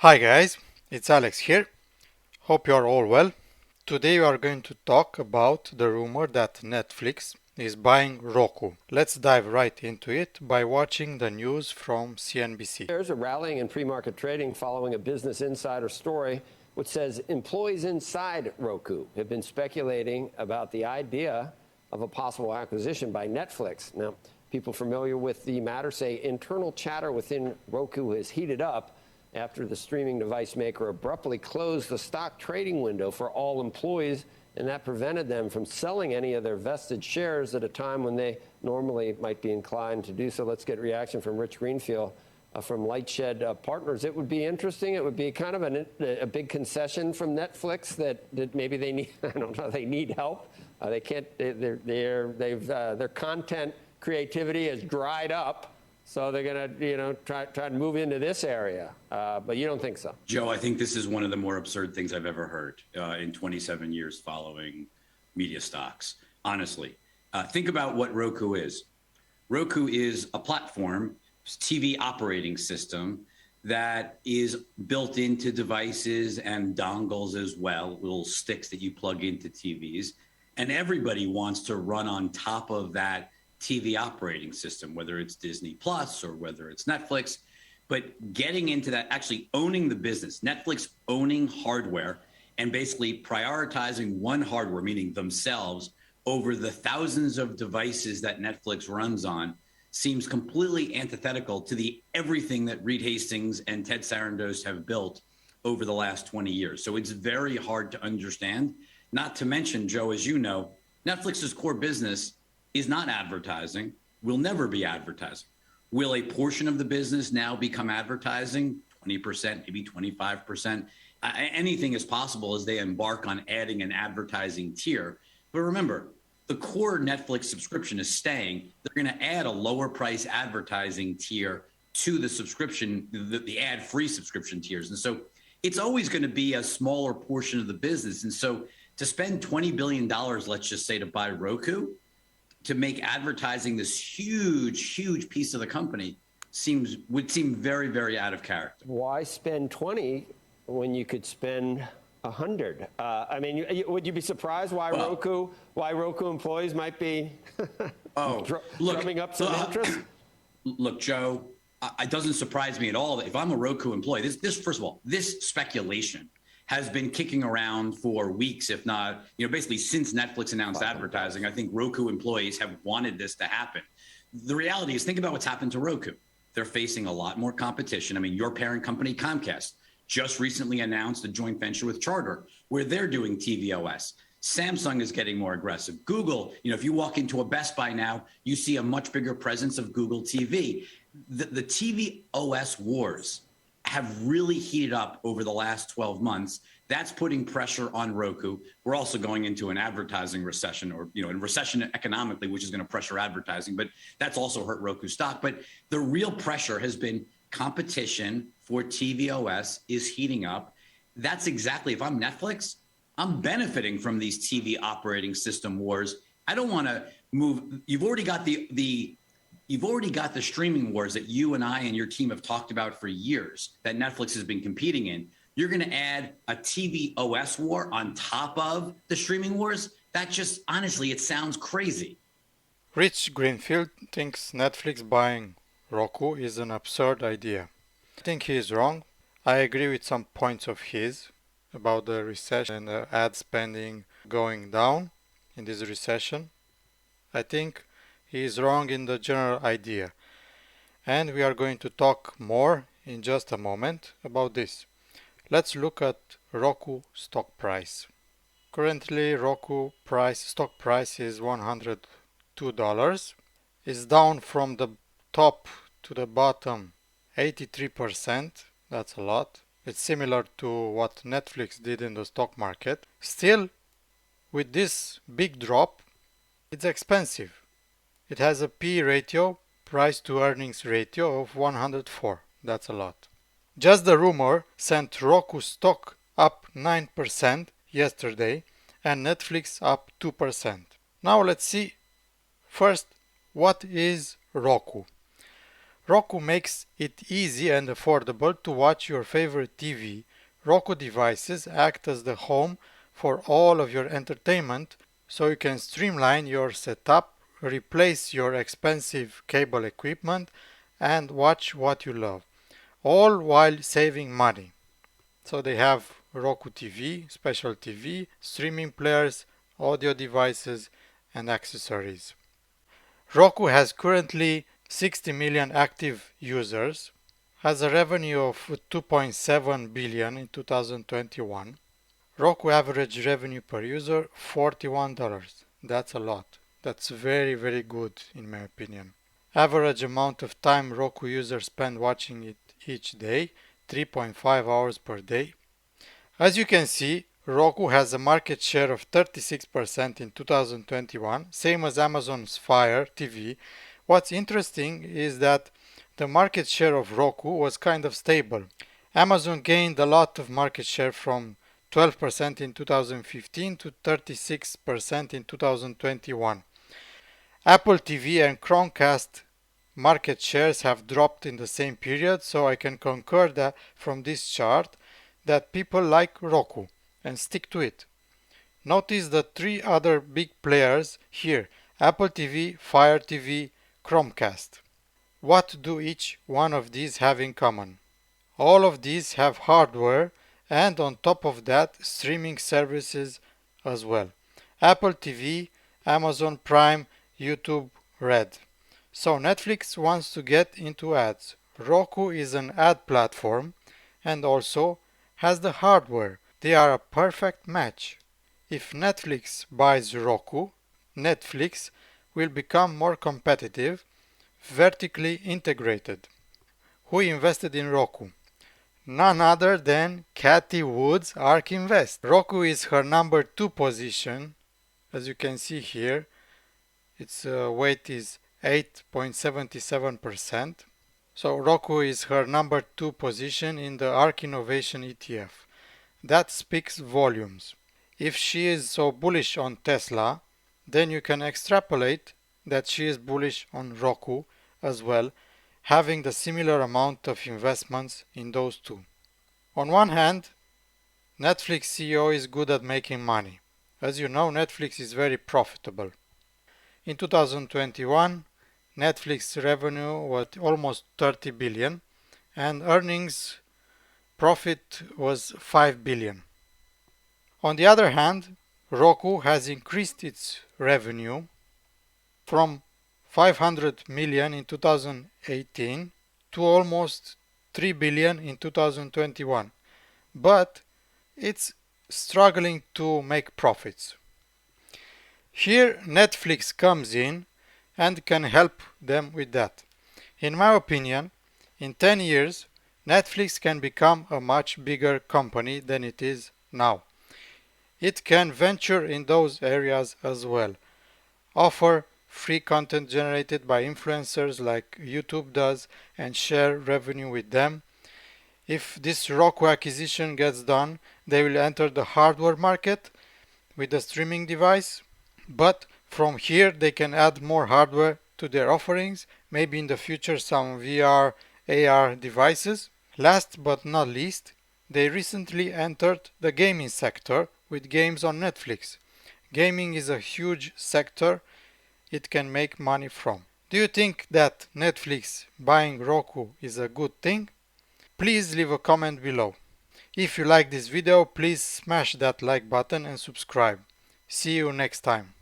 Hi guys, it's Alex here. Hope you are all well. Today we are going to talk about the rumor that Netflix is buying Roku. Let's dive right into it by watching the news from CNBC. Shares are rallying in pre-market trading following a Business Insider story which says employees inside Roku have been speculating about the idea of a possible acquisition by Netflix. Now, people familiar with the matter say internal chatter within Roku has heated up after the streaming device maker abruptly closed the stock trading window for all employees, and that prevented them from selling any of their vested shares at a time when they normally might be inclined to do so. Let's get reaction from Rich Greenfield from Lightshed Partners. It would be interesting. It would be kind of a big concession from Netflix that maybe they need. I don't know. They need help. They can't. Their content creativity has dried up. So they're going to, try to move into this area. But you don't think so? Joe, I think this is one of the more absurd things I've ever heard in 27 years following media stocks. Honestly, think about what Roku is. Roku is a platform, TV operating system that is built into devices and dongles as well, little sticks that you plug into TVs. And everybody wants to run on top of that TV operating system, whether it's Disney Plus or whether it's Netflix. But getting into that, actually owning the business, Netflix owning hardware and basically prioritizing one hardware, meaning themselves, over the thousands of devices that Netflix runs on, seems completely antithetical to the everything that Reed Hastings and Ted Sarandos have built over the last 20 years. So it's very hard to understand. Not to mention, Joe, as you know, Netflix's core business is not advertising, will never be advertising. Will a portion of the business now become advertising? 20%, maybe 25%. Anything is possible as they embark on adding an advertising tier. But remember, the core Netflix subscription is staying. They're going to add a lower price advertising tier to the subscription, the ad-free subscription tiers. And so it's always going to be a smaller portion of the business. And so to spend $20 billion, let's just say, to buy Roku, to make advertising this huge piece of the company would seem very, very out of character. Why spend 20 when you could spend 100? I mean, would you be surprised why Roku employees might be drumming up some interest? Look, Joe, it doesn't surprise me at all that if I'm a Roku employee, this first of all, this speculation has been kicking around for weeks, if not, basically since Netflix announced advertising. I think Roku employees have wanted this to happen. The reality is, think about what's happened to Roku. They're facing a lot more competition. I mean, your parent company, Comcast, just recently announced a joint venture with Charter where they're doing tvOS. Samsung is getting more aggressive. Google, if you walk into a Best Buy now, you see a much bigger presence of Google TV. The tvOS wars have really heated up over the last 12 months. That's putting pressure on Roku. We're also going into an advertising recession, or a recession economically, which is going to pressure advertising, but that's also hurt Roku stock. But the real pressure has been competition for tvOS is heating up. That's exactly, if I'm Netflix, I'm benefiting from these TV operating system wars. I don't want to move. You've already got the streaming wars that you and I and your team have talked about for years that Netflix has been competing in. You're going to add a TV OS war on top of the streaming wars? That just, honestly, it sounds crazy. Rich Greenfield thinks Netflix buying Roku is an absurd idea. I think he is wrong. I agree with some points of his about the recession and the ad spending going down in this recession. I think he is wrong in the general idea. And we are going to talk more in just a moment about this. Let's look at Roku stock price. Currently, Roku stock price is $102. It's down from the top to the bottom 83%. That's a lot. It's similar to what Netflix did in the stock market. Still, with this big drop, it's expensive. It has a P ratio, price to earnings ratio of 104. That's a lot. Just the rumor sent Roku stock up 9% yesterday and Netflix up 2%. Now let's see first what is Roku. Roku makes it easy and affordable to watch your favorite TV. Roku devices act as the home for all of your entertainment, so you can streamline your setup, replace your expensive cable equipment, and watch what you love, all while saving money. So they have Roku TV, special TV, streaming players, audio devices, and accessories. Roku has currently 60 million active users, has a revenue of 2.7 billion in 2021. Roku average revenue per user $41. That's a lot. That's very, very good in my opinion. Average amount of time Roku users spend watching it each day, 3.5 hours per day. As you can see, Roku has a market share of 36% in 2021, same as Amazon's Fire TV. What's interesting is that the market share of Roku was kind of stable. Amazon gained a lot of market share from 12% in 2015 to 36% in 2021. Apple TV and Chromecast market shares have dropped in the same period, so I can concur that from this chart that people like Roku and stick to it. Notice the three other big players here: Apple TV, Fire TV, Chromecast. What do each one of these have in common? All of these have hardware and on top of that streaming services as well. Apple TV, Amazon Prime, YouTube Red. So Netflix wants to get into ads. Roku is an ad platform and also has the hardware. They are a perfect match. If Netflix buys Roku, Netflix will become more competitive, vertically integrated. Who invested in Roku? None other than Cathie Wood's ARK Invest. Roku is her number 2 position. As you can see here, its weight is 8.77%. So Roku is her number 2 position in the ARK Innovation ETF. That speaks volumes. If she is so bullish on Tesla, then you can extrapolate that she is bullish on Roku as well, having the similar amount of investments in those two. On one hand, Netflix CEO is good at making money. As you know, Netflix is very profitable. In 2021, Netflix revenue was almost 30 billion and earnings profit was 5 billion. On the other hand, Roku has increased its revenue from 500 million in 2018 to almost 3 billion in 2021, but it's struggling to make profits. Here Netflix comes in and can help them with that. In my opinion, in 10 years, Netflix can become a much bigger company than it is now. It can venture in those areas as well, offer free content generated by influencers like YouTube does and share revenue with them. If this Roku acquisition gets done, they will enter the hardware market with a streaming device, but from here they can add more hardware to their offerings, maybe in the future some VR, AR devices. Last but not least, they recently entered the gaming sector with games on Netflix. Gaming is a huge sector it can make money from. Do you think that Netflix buying Roku is a good thing? Please leave a comment below. If you like this video, please smash that like button and subscribe. See you next time.